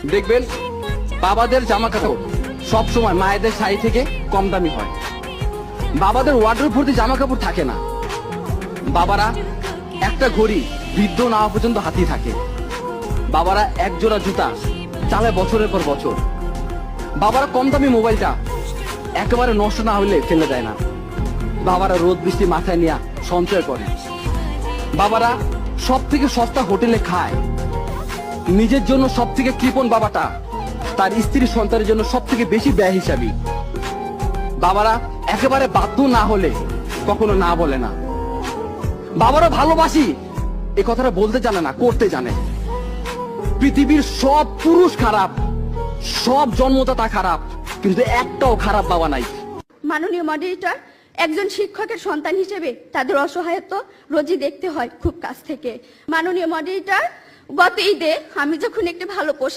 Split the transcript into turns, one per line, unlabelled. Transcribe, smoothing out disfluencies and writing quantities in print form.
দেখবেন বাবাদের জামা কাপড় সবসময় মায়েদের শাড়ি থেকে কম দামি হয়। বাবাদের ওয়ার্ডরোব ভর্তি জামা কাপড় থাকে না। বাবারা একটা ঘড়ি বৃদ্ধ না হওয়া পর্যন্ত হাতেই থাকে। বাবারা এক জোড়া জুতা চালায় বছরের পর বছর। বাবারা কম দামি মোবাইলটা একেবারে নষ্ট না হলে ফেলে দেয় না। বাবারা রোদ বৃষ্টি মাথায় নিয়ে সঞ্চয় করে। বাবারা সব থেকে সস্তা হোটেলে খায়। নিজের জন্য সব থেকে কৃপণ বাবাটা তার স্ত্রী সন্তানের জন্য সব থেকে বেশি ব্যয় হিসাবী। বাবারা একেবারে বাধ্য না হলে কখনো না বলে না। বাবারা ভালোবাসি এ কথাটা বলতে জানে না, করতে জানে। পৃথিবীর সব পুরুষ খারাপ, সব জন্মদাতা খারাপ, কিন্তু একটাও খারাপ বাবা নাই।
মাননীয় মডারেটর, একজন শিক্ষকের সন্তান হিসেবে তাদের অসহায়ত্ব রোজই দেখতে হয় খুব কাছ থেকে। মাননীয় মডারেটর, গত ঈদে আমি যখন একটি ভালো পোশাক